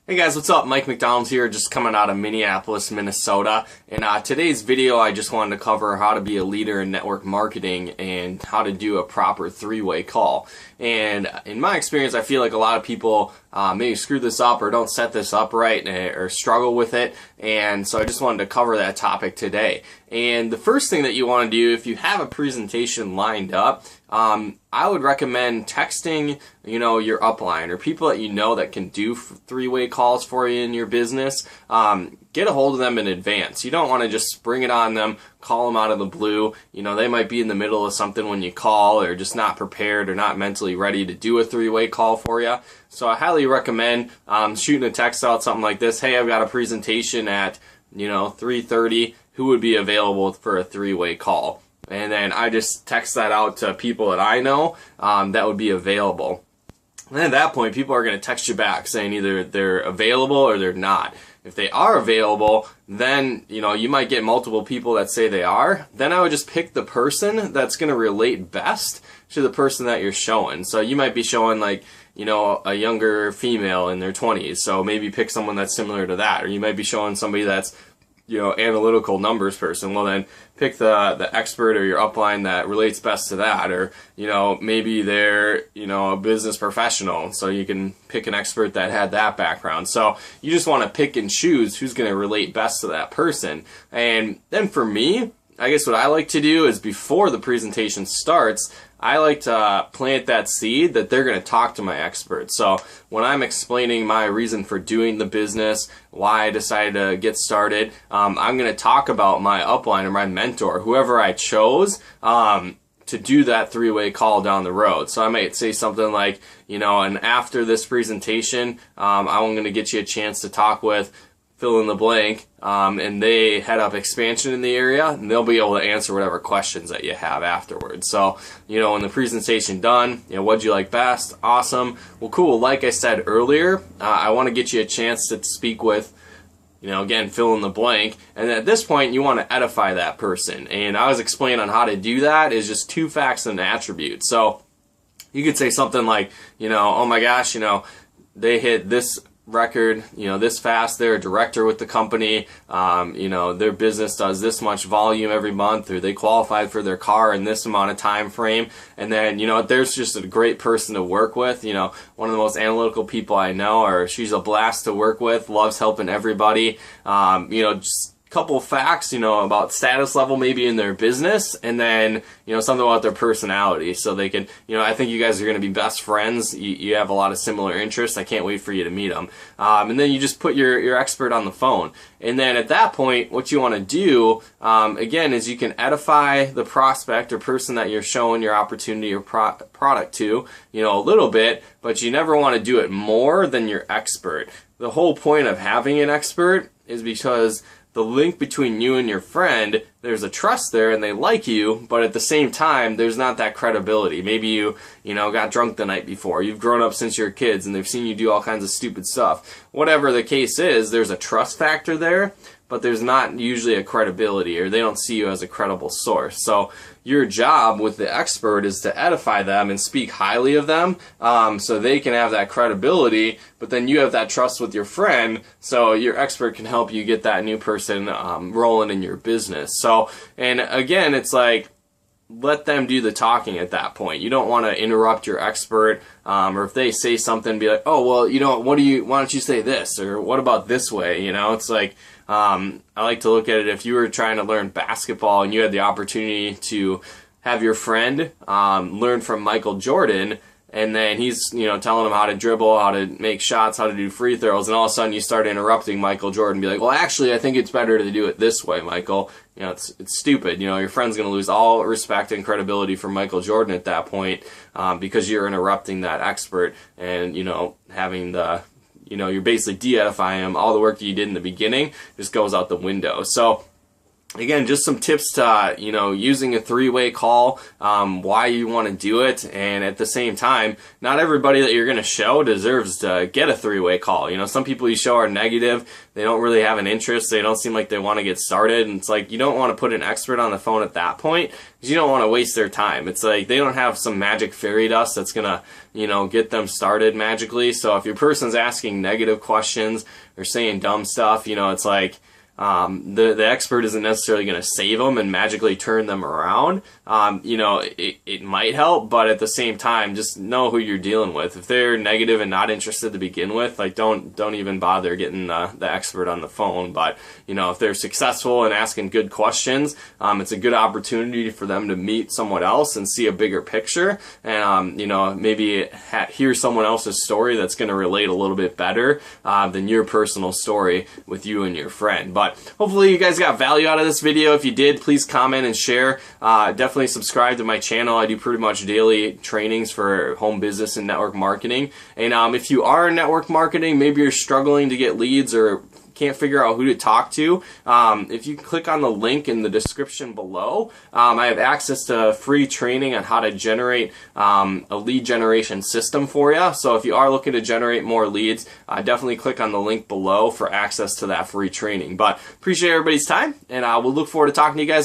Hey guys, what's up? Mike MacDonald here, just coming out of Minneapolis, Minnesota. And today's video, I just wanted to cover how to be a leader in network marketing and how to do a proper three-way call. And in my experience, I feel like a lot of people maybe screw this up or don't set this up right or struggle with it. And so I just wanted to cover that topic today. And the first thing that you want to do, if you have a presentation lined up, I would recommend texting, your upline or people that you know that can do three-way calls for you in your business. Get a hold of them in advance. You don't want to just spring it on them, call them out of the blue. They might be in the middle of something when you call or just not prepared or not mentally ready to do a three-way call for you. So I highly recommend shooting a text out, something like this. Hey, I've got a presentation at 3:30. Who would be available for a three-way call? And then I just text that out to people that I know that would be available. And at that point, people are going to text you back saying either they're available or they're not. If they are available, then you might get multiple people that say they are. Then I would just pick the person that's going to relate best to the person that you're showing. So you might be showing a younger female in their 20s. So maybe pick someone that's similar to that. Or you might be showing somebody that's analytical numbers person. Well, then pick the expert or your upline that relates best to that. Or, maybe they're, a business professional. So you can pick an expert that had that background. So you just want to pick and choose who's going to relate best to that person. And then for me, I guess what I like to do is before the presentation starts, I like to plant that seed that they're going to talk to my expert. So when I'm explaining my reason for doing the business, why I decided to get started, I'm going to talk about my upline or my mentor, whoever I chose, to do that three-way call down the road. So I might say something like, and after this presentation, I'm going to get you a chance to talk with fill in the blank, and they head up expansion in the area, and they'll be able to answer whatever questions that you have afterwards. So, when the presentation done, what'd you like best? Awesome. Well, cool. Like I said earlier, I want to get you a chance to speak with, again, fill in the blank. And at this point, you want to edify that person. And I was explaining on how to do that is just 2 facts and an attribute. So you could say something like, oh my gosh, they hit this record, this fast. They're a director with the company. Their business does this much volume every month, or they qualified for their car in this amount of time frame. And then, there's just a great person to work with. One of the most analytical people I know, or she's a blast to work with, loves helping everybody. Just couple facts, about status level maybe in their business, and then, something about their personality. So they can, I think you guys are going to be best friends. You have a lot of similar interests. I can't wait for you to meet them. And then you just put your expert on the phone. And then at that point, what you want to do, again, is you can edify the prospect or person that you're showing your opportunity or product to, a little bit, but you never want to do it more than your expert. The whole point of having an expert is because the link between you and your friend, there's a trust there and they like you, but at the same time, there's not that credibility. Maybe you got drunk the night before. You've grown up since you're kids and they've seen you do all kinds of stupid stuff. Whatever the case is, there's a trust factor there, but there's not usually a credibility, or they don't see you as a credible source. So your job with the expert is to edify them and speak highly of them, so they can have that credibility, but then you have that trust with your friend, so your expert can help you get that new person rolling in your business. So, and again, it's like, let them do the talking at that point. You don't want to interrupt your expert, or if they say something, be like, oh, well, why don't you say this, or what about this way? It's like, I like to look at it, if you were trying to learn basketball and you had the opportunity to have your friend learn from Michael Jordan, and then he's telling him how to dribble, how to make shots, how to do free throws, and all of a sudden you start interrupting Michael Jordan, be like, well, actually, I think it's better to do it this way, Michael. It's stupid. Your friend's going to lose all respect and credibility for Michael Jordan at that point, because you're interrupting that expert and having the you're basically de-edifying him. All the work that you did in the beginning just goes out the window. So again, just some tips to, using a three-way call, why you want to do it, and at the same time, not everybody that you're going to show deserves to get a three-way call. Some people you show are negative, they don't really have an interest, they don't seem like they want to get started, and it's like you don't want to put an expert on the phone at that point, because you don't want to waste their time. It's like they don't have some magic fairy dust that's going to, get them started magically. So if your person's asking negative questions or saying dumb stuff, it's like, the expert isn't necessarily going to save them and magically turn them around. It might help, but at the same time, just know who you're dealing with. If they're negative and not interested to begin with, like don't even bother getting the expert on the phone. But if they're successful and asking good questions, it's a good opportunity for them to meet someone else and see a bigger picture, and maybe hear someone else's story that's going to relate a little bit better than your personal story with you and your friend. But hopefully you guys got value out of this video. If you did, please comment and share. Definitely subscribe to my channel. I do pretty much daily trainings for home business and network marketing. And if you are in network marketing, maybe you're struggling to get leads or can't figure out who to talk to, if you click on the link in the description below, I have access to free training on how to generate a lead generation system for you. So if you are looking to generate more leads, definitely click on the link below for access to that free training. But appreciate everybody's time, and we'll look forward to talking to you guys more.